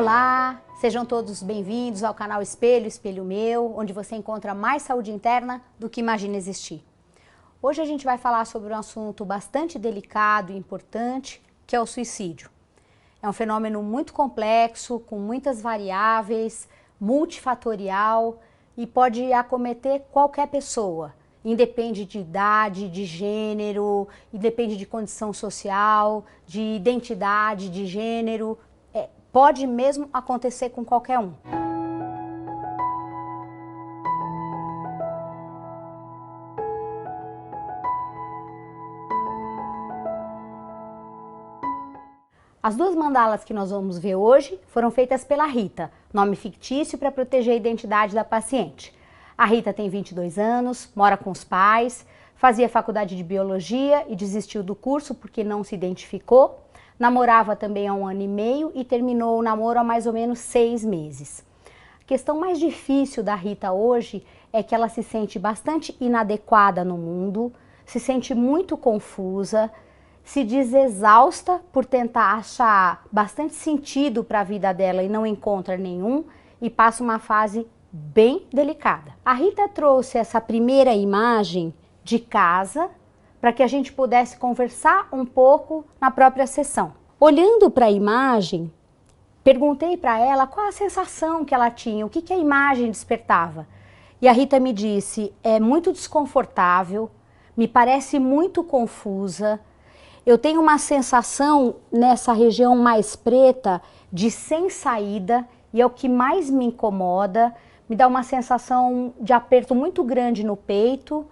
Olá, sejam todos bem-vindos ao canal Espelho, Espelho Meu, onde você encontra mais saúde interna do que imagina existir. Hoje a gente vai falar sobre um assunto bastante delicado e importante, que é o suicídio. É um fenômeno muito complexo, com muitas variáveis, multifatorial e pode acometer qualquer pessoa. Independe de idade, de gênero, independe de condição social, de identidade, de gênero. Pode mesmo acontecer com qualquer um. As duas mandalas que nós vamos ver hoje foram feitas pela Rita, nome fictício para proteger a identidade da paciente. A Rita tem 22 anos, mora com os pais, fazia faculdade de biologia e desistiu do curso porque não se identificou. Namorava também há 1 ano e meio e terminou o namoro há mais ou menos 6 meses. A questão mais difícil da Rita hoje é que ela se sente bastante inadequada no mundo, se sente muito confusa, se diz exausta por tentar achar bastante sentido para a vida dela e não encontra nenhum e passa uma fase bem delicada. A Rita trouxe essa primeira imagem de casa para que a gente pudesse conversar um pouco na própria sessão. Olhando para a imagem, perguntei para ela qual a sensação que ela tinha, o que a imagem despertava. E a Rita me disse, é muito desconfortável, me parece muito confusa, eu tenho uma sensação nessa região mais preta de sem saída e é o que mais me incomoda, me dá uma sensação de aperto muito grande no peito.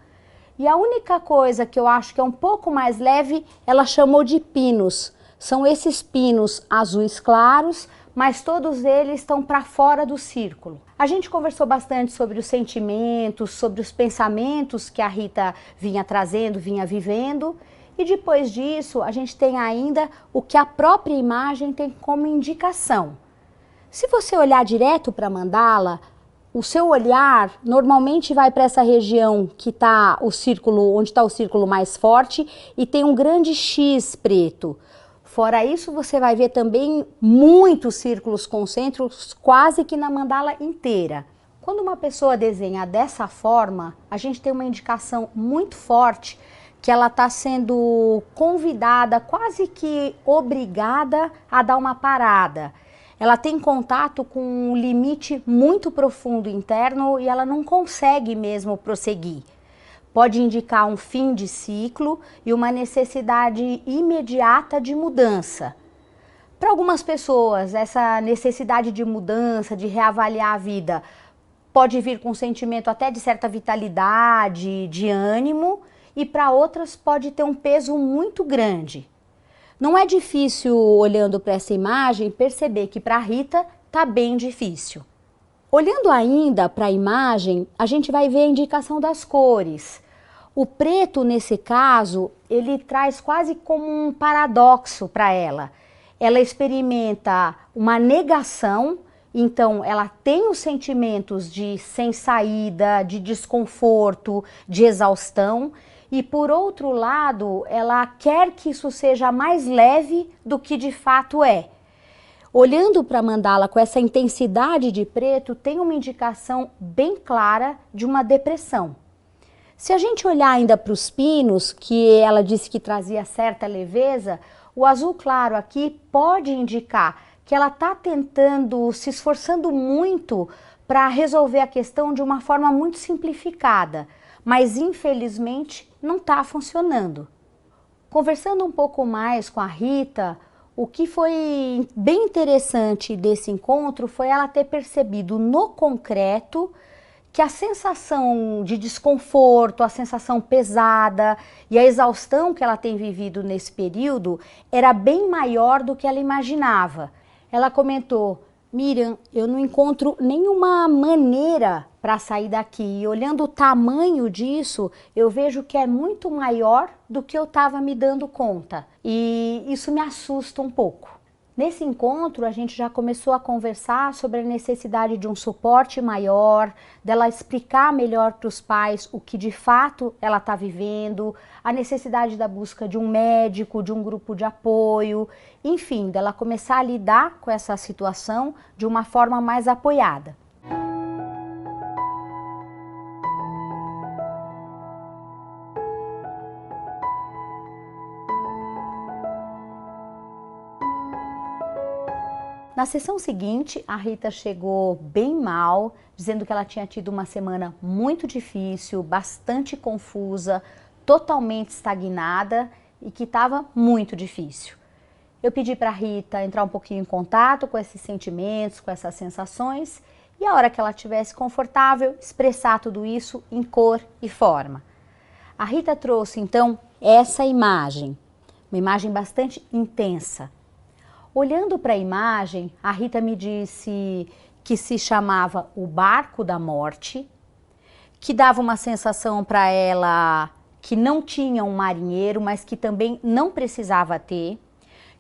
E a única coisa que eu acho que é um pouco mais leve, ela chamou de pinos. São esses pinos azuis claros, mas todos eles estão para fora do círculo. A gente conversou bastante sobre os sentimentos, sobre os pensamentos que a Rita vinha trazendo, vinha vivendo. E depois disso, a gente tem ainda o que a própria imagem tem como indicação. Se você olhar direto para a mandala, o seu olhar normalmente vai para essa região que está o círculo, onde está o círculo mais forte e tem um grande X preto. Fora isso, você vai ver também muitos círculos concêntricos quase que na mandala inteira. Quando uma pessoa desenha dessa forma, a gente tem uma indicação muito forte que ela está sendo convidada, quase que obrigada a dar uma parada. Ela tem contato com um limite muito profundo interno e ela não consegue mesmo prosseguir. Pode indicar um fim de ciclo e uma necessidade imediata de mudança. Para algumas pessoas, essa necessidade de mudança, de reavaliar a vida, pode vir com um sentimento até de certa vitalidade, de ânimo, e para outras pode ter um peso muito grande. Não é difícil, olhando para essa imagem, perceber que para a Rita está bem difícil. Olhando ainda para a imagem, a gente vai ver a indicação das cores. O preto, nesse caso, ele traz quase como um paradoxo para ela. Ela experimenta uma negação, então ela tem os sentimentos de sem saída, de desconforto, de exaustão, e por outro lado, ela quer que isso seja mais leve do que de fato é. Olhando para a mandala com essa intensidade de preto, tem uma indicação bem clara de uma depressão. Se a gente olhar ainda para os pinos, que ela disse que trazia certa leveza, o azul claro aqui pode indicar que ela está tentando, se esforçando muito para resolver a questão de uma forma muito simplificada, mas infelizmente não está funcionando. Conversando um pouco mais com a Rita, o que foi bem interessante desse encontro foi ela ter percebido no concreto que a sensação de desconforto, a sensação pesada e a exaustão que ela tem vivido nesse período era bem maior do que ela imaginava. Ela comentou, Miriam, eu não encontro nenhuma maneira para sair daqui. E olhando o tamanho disso, eu vejo que é muito maior do que eu estava me dando conta. E isso me assusta um pouco. Nesse encontro, a gente já começou a conversar sobre a necessidade de um suporte maior, dela explicar melhor para os pais o que de fato ela está vivendo, a necessidade da busca de um médico, de um grupo de apoio, enfim, dela começar a lidar com essa situação de uma forma mais apoiada. Na sessão seguinte, a Rita chegou bem mal, dizendo que ela tinha tido uma semana muito difícil, bastante confusa, totalmente estagnada e que estava muito difícil. Eu pedi para a Rita entrar um pouquinho em contato com esses sentimentos, com essas sensações e a hora que ela estivesse confortável, expressar tudo isso em cor e forma. A Rita trouxe então essa imagem, uma imagem bastante intensa. Olhando para a imagem, a Rita me disse que se chamava O Barco da Morte, que dava uma sensação para ela que não tinha um marinheiro, mas que também não precisava ter,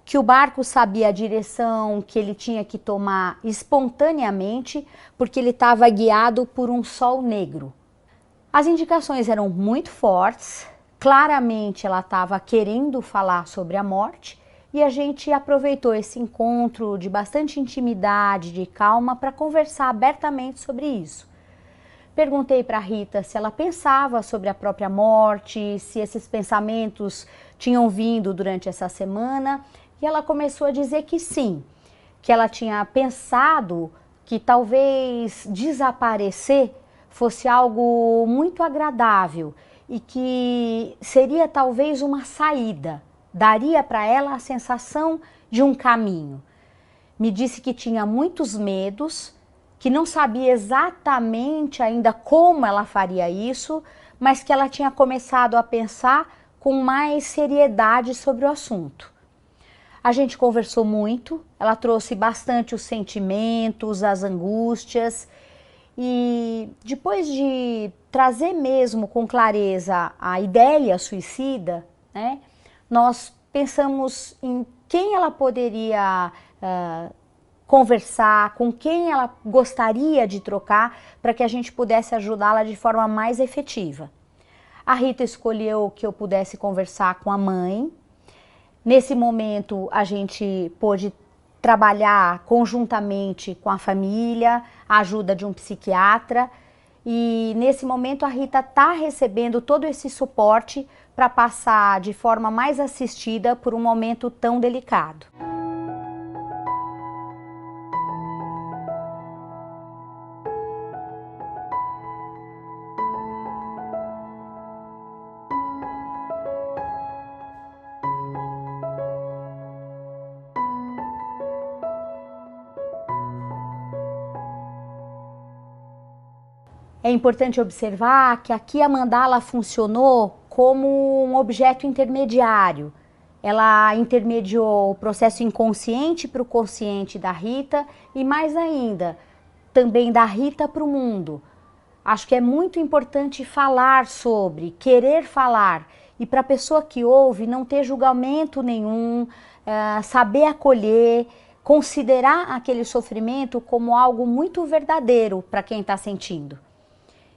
que o barco sabia a direção que ele tinha que tomar espontaneamente, porque ele estava guiado por um sol negro. As indicações eram muito fortes, claramente ela estava querendo falar sobre a morte, e a gente aproveitou esse encontro de bastante intimidade, de calma, para conversar abertamente sobre isso. Perguntei para a Rita se ela pensava sobre a própria morte, se esses pensamentos tinham vindo durante essa semana, e ela começou a dizer que sim, que ela tinha pensado que talvez desaparecer fosse algo muito agradável e que seria talvez uma saída. Daria para ela a sensação de um caminho. Me disse que tinha muitos medos, que não sabia exatamente ainda como ela faria isso, mas que ela tinha começado a pensar com mais seriedade sobre o assunto. A gente conversou muito, ela trouxe bastante os sentimentos, as angústias, e depois de trazer mesmo com clareza a ideia suicida, né? Nós pensamos em quem ela poderia conversar, com quem ela gostaria de trocar para que a gente pudesse ajudá-la de forma mais efetiva. A Rita escolheu que eu pudesse conversar com a mãe. Nesse momento a gente pôde trabalhar conjuntamente com a família, a ajuda de um psiquiatra. E nesse momento a Rita está recebendo todo esse suporte para passar de forma mais assistida por um momento tão delicado. É importante observar que aqui a mandala funcionou como um objeto intermediário. Ela intermediou o processo inconsciente para o consciente da Rita e mais ainda, também da Rita para o mundo. Acho que é muito importante falar sobre, querer falar e para a pessoa que ouve não ter julgamento nenhum, saber acolher, considerar aquele sofrimento como algo muito verdadeiro para quem está sentindo.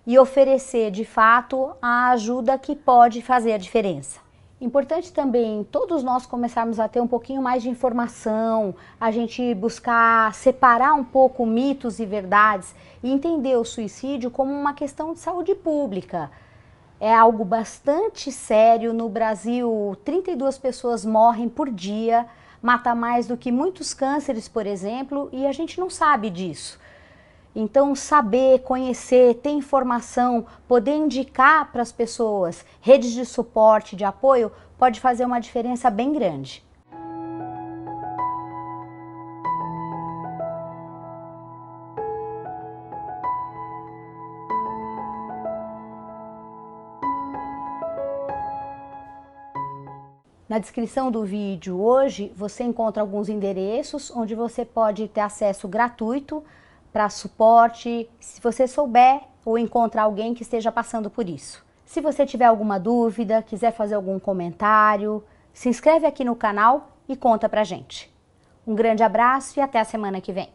E oferecer, de fato, a ajuda que pode fazer a diferença. Importante também todos nós começarmos a ter um pouquinho mais de informação, a gente buscar separar um pouco mitos e verdades e entender o suicídio como uma questão de saúde pública. É algo bastante sério. No Brasil, 32 pessoas morrem por dia, mata mais do que muitos cânceres, por exemplo, e a gente não sabe disso. Então, saber, conhecer, ter informação, poder indicar para as pessoas redes de suporte, de apoio, pode fazer uma diferença bem grande. Na descrição do vídeo hoje, você encontra alguns endereços onde você pode ter acesso gratuito para suporte, se você souber ou encontrar alguém que esteja passando por isso. Se você tiver alguma dúvida, quiser fazer algum comentário, se inscreve aqui no canal e conta pra gente. Um grande abraço e até a semana que vem.